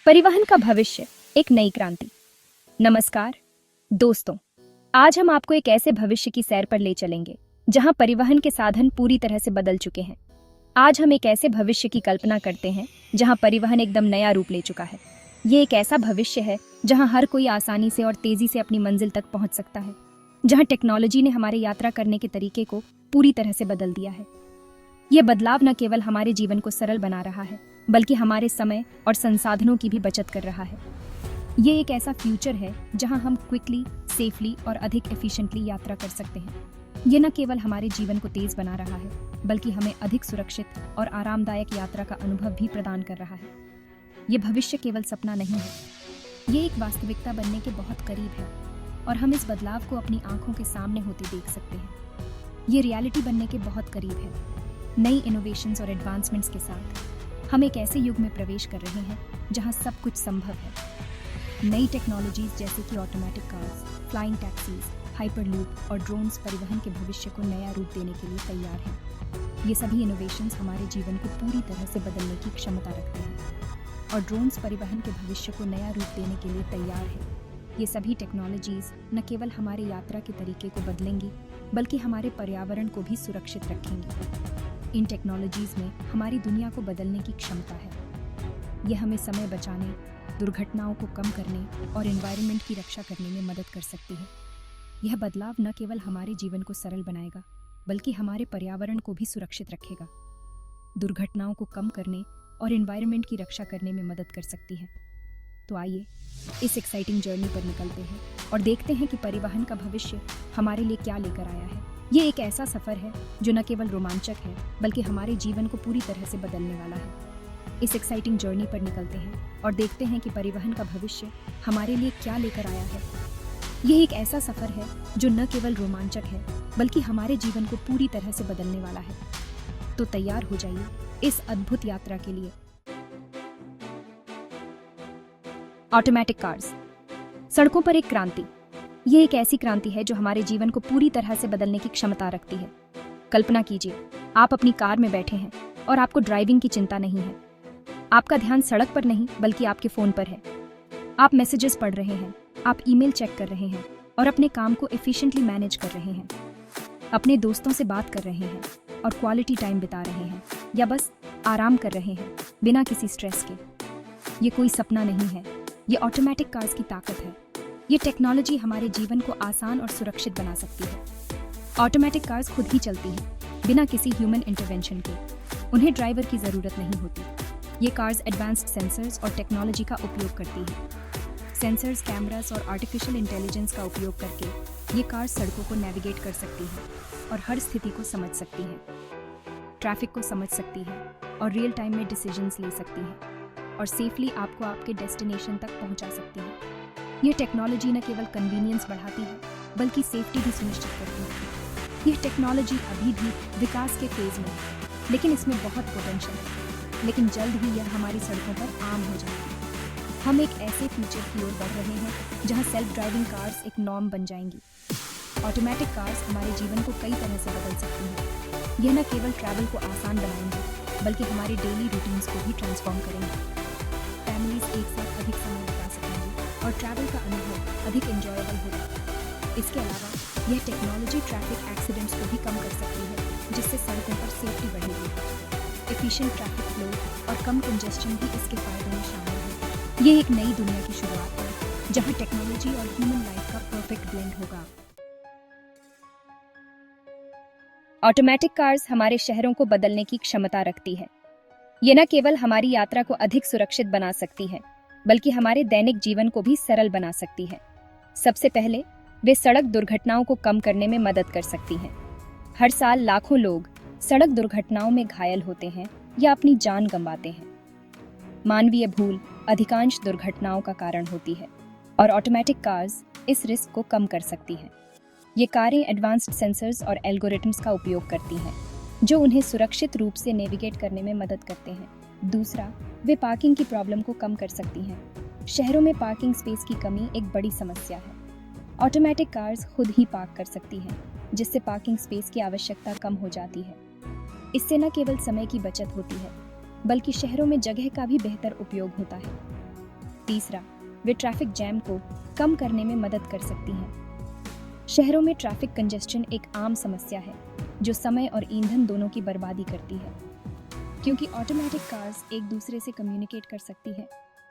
परिवहन का भविष्य, एक नई क्रांति। नमस्कार दोस्तों, आज हम आपको एक ऐसे भविष्य की सैर पर ले चलेंगे जहां परिवहन के साधन पूरी तरह से बदल चुके हैं। आज हम एक ऐसे भविष्य की कल्पना करते हैं जहां परिवहन एकदम नया रूप ले चुका है। ये एक ऐसा भविष्य है जहां हर कोई आसानी से और तेजी से अपनी मंजिल तक पहुंच सकता है, जहां टेक्नोलॉजी ने हमारे यात्रा करने के तरीके को पूरी तरह से बदल दिया है। ये बदलाव न केवल हमारे जीवन को सरल बना रहा है, बल्कि हमारे समय और संसाधनों की भी बचत कर रहा है। ये एक ऐसा फ्यूचर है जहां हम क्विकली, सेफली और अधिक एफिशिएंटली यात्रा कर सकते हैं। ये न केवल हमारे जीवन को तेज बना रहा है, बल्कि हमें अधिक सुरक्षित और आरामदायक यात्रा का अनुभव भी प्रदान कर रहा है। ये भविष्य केवल सपना नहीं है, ये एक वास्तविकता बनने के बहुत करीब है और हम इस बदलाव को अपनी आंखों के सामने होते देख सकते हैं। ये रियलिटी बनने के बहुत करीब है। नई इनोवेशंस और एडवांसमेंट्स के साथ हम एक ऐसे युग में प्रवेश कर रहे हैं जहां सब कुछ संभव है। नई टेक्नोलॉजीज जैसे कि automatic cars, flying taxis, hyperloop और ड्रोन्स परिवहन के भविष्य को नया रूप देने के लिए तैयार हैं। ये सभी इनोवेशंस हमारे जीवन को पूरी तरह से बदलने की क्षमता रखते हैं और ड्रोन्स परिवहन के भविष्य को नया रूप देने के लिए तैयार है। ये सभी टेक्नोलॉजीज न केवल हमारे यात्रा के तरीके को बदलेंगी, बल्कि हमारे पर्यावरण को भी सुरक्षित रखेंगी। इन टेक्नोलॉजीज में हमारी दुनिया को बदलने की क्षमता है। यह हमें समय बचाने, दुर्घटनाओं को कम करने और एनवायरनमेंट की रक्षा करने में मदद कर सकती है। यह बदलाव न केवल हमारे जीवन को सरल बनाएगा, बल्कि हमारे पर्यावरण को भी सुरक्षित रखेगा, दुर्घटनाओं को कम करने और एनवायरनमेंट की रक्षा करने में मदद कर सकती है। तो आइए इस एक्साइटिंग जर्नी पर निकलते हैं और देखते हैं कि परिवहन का भविष्य हमारे लिए क्या लेकर आया है। ये एक ऐसा सफर है जो न केवल रोमांचक है, बल्कि हमारे जीवन को पूरी तरह से बदलने वाला है। इस एक्साइटिंग जर्नी पर निकलते हैं और देखते हैं कि परिवहन का भविष्य हमारे लिए क्या लेकर आया है। ये एक ऐसा सफर है जो न केवल रोमांचक है, बल्कि हमारे जीवन को पूरी तरह से बदलने वाला है। तो तैयार हो जाइए इस अद्भुत यात्रा के लिए। ऑटोमेटिक कार्स, सड़कों पर एक क्रांति। ये एक ऐसी क्रांति है जो हमारे जीवन को पूरी तरह से बदलने की क्षमता रखती है। कल्पना कीजिए, आप अपनी कार में बैठे हैं और आपको ड्राइविंग की चिंता नहीं है। आपका ध्यान सड़क पर नहीं, बल्कि आपके फोन पर है। आप मैसेजेस पढ़ रहे हैं, आप ईमेल चेक कर रहे हैं और अपने काम को एफिशिएंटली मैनेज कर रहे हैं। अपने दोस्तों से बात कर रहे हैं और क्वालिटी टाइम बिता रहे हैं, या बस आराम कर रहे हैं बिना किसी स्ट्रेस के। ये कोई सपना नहीं है, ये ऑटोमेटिक कार्स की ताकत है। ये टेक्नोलॉजी हमारे जीवन को आसान और सुरक्षित बना सकती है। ऑटोमेटिक कार्स खुद ही चलती हैं, बिना किसी ह्यूमन इंटरवेंशन के। उन्हें ड्राइवर की ज़रूरत नहीं होती। ये कार्स एडवांस्ड सेंसर्स और टेक्नोलॉजी का उपयोग करती हैं। सेंसर्स, कैमरास और आर्टिफिशियल इंटेलिजेंस का उपयोग करके ये कार्स सड़कों को नेविगेट कर सकती हैं और हर स्थिति को समझ सकती हैं। ट्रैफिक को समझ सकती है और रियल टाइम में डिसीजंस ले सकती हैं और सेफली आपको आपके डेस्टिनेशन तक पहुंचा सकती है। ये टेक्नोलॉजी न केवल कन्वीनियंस बढ़ाती है, बल्कि सेफ्टी भी सुनिश्चित करती है। यह टेक्नोलॉजी अभी भी विकास के फेज में है, लेकिन इसमें बहुत पोटेंशियल है। लेकिन जल्द ही यह हमारी सड़कों पर आम हो जाएगी। हम एक ऐसे फ्यूचर की ओर बढ़ रहे हैं जहां सेल्फ ड्राइविंग कार्स एक नॉर्म बन जाएंगी। ऑटोमेटिक कार्स हमारे जीवन को कई तरह से बदल सकती हैं। यह न केवल ट्रैवल को आसान बनाएंगे, बल्कि हमारे डेली रूटीन्स को भी ट्रांसफॉर्म करेंगे। फैमिलीज एक साथ अधिक समय बिता सकेंगी और ट्रैवल का अनुभव अधिक एंजॉयबल होगा। इसके अलावा यह टेक्नोलॉजी ट्रैफिक एक्सीडेंट्स को भी कम कर सकती है, जिससे सड़कों पर सेफ्टी बढ़ेगी। एफिशिएंट ट्रैफिक फ्लो और कम कंजेस्शन भी इसके फायदों में शामिल है। ये एक नई दुनिया की शुरुआत है, जहां टेक्नोलॉजी और ह्यूमन लाइफ का परफेक्ट ब्लेंड होगा। ऑटोमेटिक कार्स हमारे शहरों को बदलने की क्षमता रखती है। ये न केवल हमारी यात्रा को अधिक सुरक्षित बना सकती है, बल्कि हमारे दैनिक जीवन को भी सरल बना सकती है। सबसे पहले वे सड़क दुर्घटनाओं को कम करने में मदद कर सकती हैं। हर साल लाखों लोग सड़क दुर्घटनाओं में घायल होते हैं या अपनी जान गंवाते हैं। मानवीय भूल अधिकांश दुर्घटनाओं का कारण होती है और ऑटोमेटिक कार्स इस रिस्क को कम कर सकती हैं। ये कारें एडवांस्ड सेंसर्स और एल्गोरिथम्स का उपयोग करती हैं, जो उन्हें सुरक्षित रूप से नेविगेट करने में मदद करते हैं। दूसरा, वे पार्किंग की प्रॉब्लम को कम कर सकती हैं। शहरों में पार्किंग स्पेस की कमी एक बड़ी समस्या है। ऑटोमेटिक कार्स खुद ही पार्क कर सकती हैं, जिससे पार्किंग स्पेस की आवश्यकता कम हो जाती है। इससे न केवल समय की बचत होती है, बल्कि शहरों में जगह का भी बेहतर उपयोग होता है। तीसरा, वे ट्रैफिक जैम को कम करने में मदद कर सकती हैं। शहरों में ट्रैफिक कंजेस्शन एक आम समस्या है जो समय और ईंधन दोनों की बर्बादी करती है। क्योंकि ऑटोमेटिक कार्स एक दूसरे से कम्युनिकेट कर सकती है,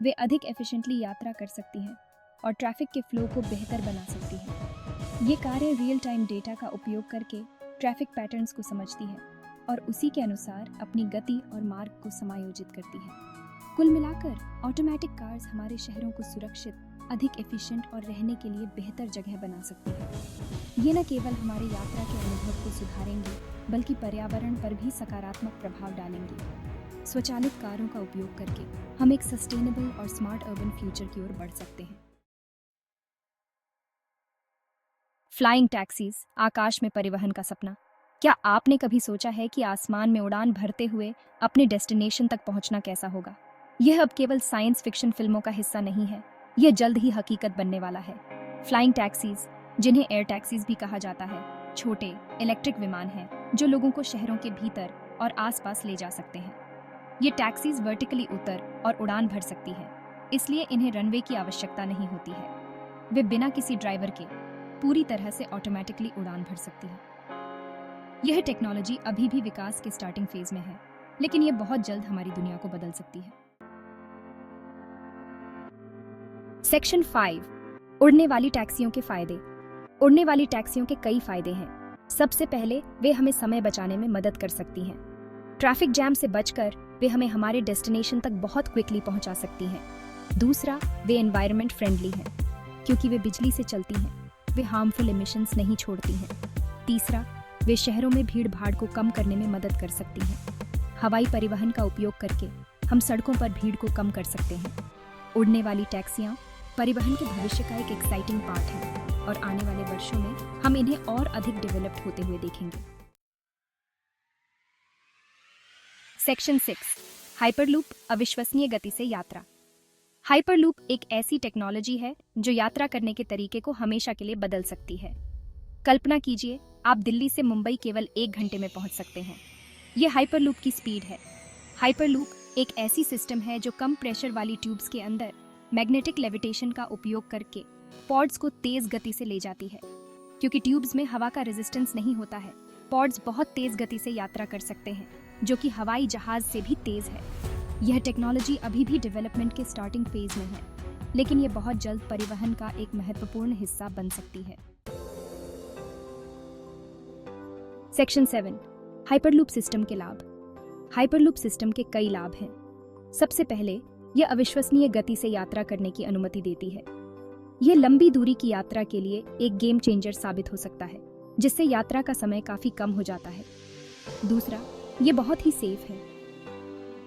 वे अधिक एफिशिएंटली यात्रा कर सकती हैं और ट्रैफिक के फ्लो को बेहतर बना सकती हैं। ये कारें रियल टाइम डेटा का उपयोग करके ट्रैफिक पैटर्न्स को समझती हैं और उसी के अनुसार अपनी गति और मार्ग को समायोजित करती हैं। कुल मिलाकर ऑटोमेटिक कार्स हमारे शहरों को सुरक्षित, अधिक एफिशिएंट और रहने के लिए बेहतर जगह बना सकती हैं। ये न केवल हमारी यात्रा के अनुभव को सुधारेंगे बल्कि पर्यावरण पर भी सकारात्मक प्रभाव डालेंगे। स्वचालित कारों का उपयोग करके हम एक सस्टेनेबल और स्मार्ट अर्बन फ्यूचर की ओर बढ़ सकते हैं। फ्लाइंग टैक्सीज, आकाश में परिवहन का सपना। क्या आपने कभी सोचा है कि आसमान में उड़ान भरते हुए अपने डेस्टिनेशन तक पहुंचना कैसा होगा? यह अब केवल साइंस फिक्शन फिल्मों का हिस्सा नहीं है, यह जल्द ही हकीकत बनने वाला है। फ्लाइंग टैक्सीज, जिन्हें एयर टैक्सीज भी कहा जाता है, छोटे इलेक्ट्रिक विमान हैं जो लोगों को शहरों के भीतर और आसपास ले जा सकते हैं। ये टैक्सीज वर्टिकली उतर और उड़ान भर सकती है, इसलिए इन्हें रनवे की आवश्यकता नहीं होती है। वे बिना किसी ड्राइवर के पूरी तरह से ऑटोमेटिकली उड़ान भर सकती है। यह टेक्नोलॉजी अभी भी विकास के स्टार्टिंग फेज में है, लेकिन यह बहुत जल्द हमारी दुनिया को बदल सकती है। सेक्शन 5, उड़ने वाली टैक्सियों के फायदे। उड़ने वाली टैक्सियों के कई फायदे हैं। सबसे पहले, वे हमें समय बचाने में मदद कर सकती हैं। ट्रैफिक जैम से बचकर वे हमें हमारे डेस्टिनेशन तक बहुत क्विकली पहुंचा सकती हैं। दूसरा, वे एनवायरनमेंट फ्रेंडली हैं क्योंकि वे बिजली से चलती हैं, वे हार्मफुल एमिशंस नहीं छोड़ती हैं। तीसरा, वे शहरों में भीड़ भाड़ को कम करने में मदद कर सकती हैं। हवाई परिवहन का उपयोग करके हम सड़कों पर भीड़ को कम कर सकते हैं। उड़ने वाली टैक्सियां परिवहन के भविष्य का एक एक्साइटिंग पार्ट है और आने वाले वर्षों में हम इन्हें और अधिक डेवलप्ड होते हुए देखेंगे। सेक्शन 6, हाइपरलूप, अविश्वसनीय गति से यात्रा। हाइपरलूप एक ऐसी टेक्नोलॉजी है जो यात्रा करने के तरीके को हमेशा के लिए बदल सकती है। कल्पना कीजिए, आप दिल्ली से मुंबई केवल 1 घंटे में पहुंच सकते हैं। यह हाइपरलूप की स्पीड है। हाइपरलूप एक ऐसी सिस्टम है जो कम प्रेशर वाली ट्यूब्स के अंदर मैग्नेटिक लेविटेशन का उपयोग करके पॉड्स को तेज गति से ले जाती है। क्योंकि ट्यूब्स में हवा का रेजिस्टेंस नहीं होता है, पॉड्स बहुत तेज गति से यात्रा कर सकते हैं, जो कि हवाई जहाज से भी तेज है। यह टेक्नोलॉजी अभी भी डेवलपमेंट के स्टार्टिंग फेज में है, लेकिन यह बहुत जल्द परिवहन का एक महत्वपूर्ण हिस्सा बन सकती है। सेक्शन 7, हाइपरलूप सिस्टम के लाभ। हाइपरलूप सिस्टम के कई लाभ हैं। सबसे पहले, यह अविश्वसनीय गति से यात्रा करने की अनुमति देती है। यह लंबी दूरी की यात्रा के लिए एक गेम चेंजर साबित हो सकता है, जिससे यात्रा का समय काफी कम हो जाता है। दूसरा, यह बहुत ही सेफ है।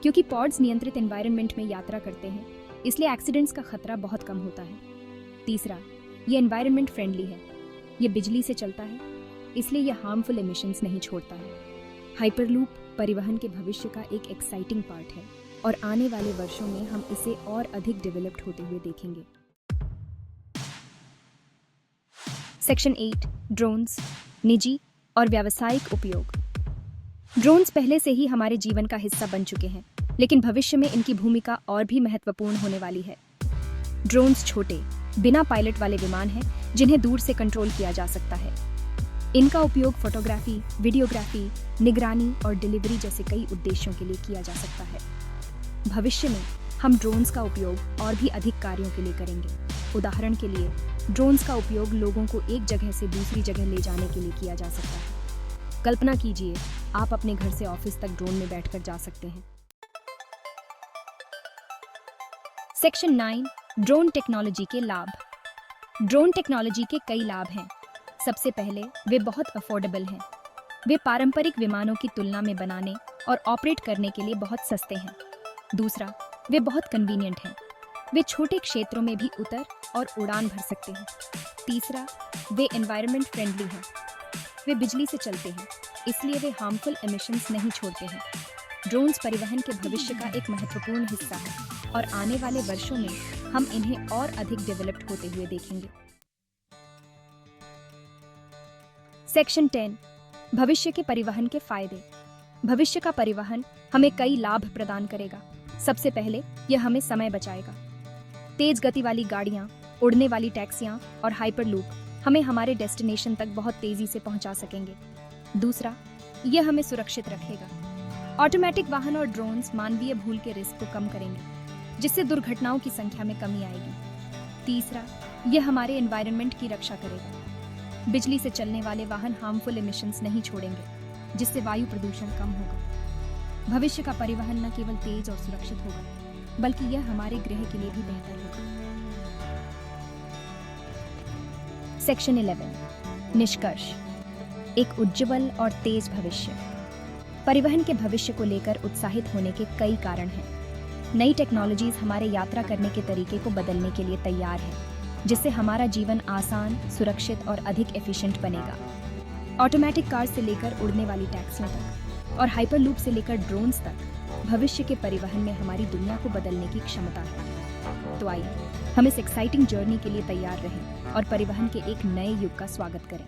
क्योंकि पॉड्स नियंत्रित एनवायरनमेंट में यात्रा करते हैं, इसलिए एक्सीडेंट्स का खतरा बहुत कम होता है। तीसरा, यह एनवायरनमेंट फ्रेंडली है। यह बिजली से चलता है, इसलिए यह हार्मफुल एमिशंस नहीं छोड़ता है। हाइपरलूप परिवहन के भविष्य का एक एक्साइटिंग पार्ट है और आने वाले वर्षों में हम इसे और अधिक डेवलप्ड होते हुए देखेंगे। सेक्शन 8, ड्रोन्स, निजी और व्यावसायिक उपयोग। ड्रोन्स पहले से ही हमारे जीवन का हिस्सा बन चुके हैं, लेकिन भविष्य में इनकी भूमिका और भी महत्वपूर्ण होने वाली है। ड्रोन्स छोटे, बिना पायलट वाले विमान हैं जिन्हें दूर से कंट्रोल किया जा सकता है। इनका उपयोग फोटोग्राफी, वीडियोग्राफी, निगरानी और डिलीवरी जैसे कई उद्देश्यों के लिए किया जा सकता है। भविष्य में हम ड्रोन्स का उपयोग और भी अधिक कार्यों के लिए करेंगे। उदाहरण के लिए, ड्रोन्स का उपयोग लोगों को एक जगह से दूसरी जगह ले जाने के लिए किया जा सकता है। कल्पना कीजिए, आप अपने घर से ऑफिस तक ड्रोन में बैठकर जा सकते हैं। सेक्शन 9, ड्रोन टेक्नोलॉजी के लाभ। ड्रोन टेक्नोलॉजी के कई लाभ हैं। सबसे पहले, वे बहुत अफोर्डेबल हैं। वे पारंपरिक विमानों की तुलना में बनाने और ऑपरेट करने के लिए बहुत सस्ते हैं। दूसरा, वे बहुत कन्वीनियंट हैं। वे छोटे क्षेत्रों में भी उतर और उड़ान भर सकते हैं। तीसरा, वे एनवायरनमेंट फ्रेंडली हैं। वे बिजली से चलते हैं, इसलिए वे हार्मफुल एमिशंस नहीं छोड़ते हैं। ड्रोन्स परिवहन के भविष्य का एक महत्वपूर्ण हिस्सा है और आने वाले वर्षों में हम इन्हें और अधिक डेवलप्ड होते हुए देखेंगे। सेक्शन 10, भविष्य के परिवहन के फायदे। भविष्य का परिवहन हमें कई लाभ प्रदान करेगा। सबसे पहले, यह हमें समय बचाएगा। तेज गति वाली गाड़ियां, उड़ने वाली टैक्सियां और हाइपरलूप हमें हमारे डेस्टिनेशन तक बहुत तेजी से पहुंचा सकेंगे। दूसरा, यह हमें सुरक्षित रखेगा। ऑटोमेटिक वाहन और ड्रोन्स मानवीय भूल के रिस्क को कम करेंगे, जिससे दुर्घटनाओं की संख्या में कमी आएगी। तीसरा, यह हमारे एनवायरनमेंट की रक्षा करेगा। बिजली से चलने वाले वाहन हार्मफुल एमिशंस नहीं छोड़ेंगे, जिससे वायु प्रदूषण कम होगा। भविष्य का परिवहन न केवल तेज और सुरक्षित होगा, बल्कि यह हमारे ग्रह के लिए भी बेहतर होगा। सेक्शन 11, निष्कर्ष। एक उज्ज्वल और तेज भविष्य। परिवहन के भविष्य को लेकर उत्साहित होने के कई कारण हैं। नई टेक्नोलॉजीज हमारे यात्रा करने के तरीके को बदलने के लिए तैयार है, जिससे हमारा जीवन आसान, सुरक्षित और अधिक एफिशिएंट बनेगा। ऑटोमेटिक कार से लेकर उड़ने वाली टैक्सियों तक और हाइपरलूप से लेकर ड्रोन्स तक, भविष्य के परिवहन में हमारी दुनिया को बदलने की क्षमता है। तो आइए हम इस एक्साइटिंग जर्नी के लिए तैयार रहें और परिवहन के एक नए युग का स्वागत करें।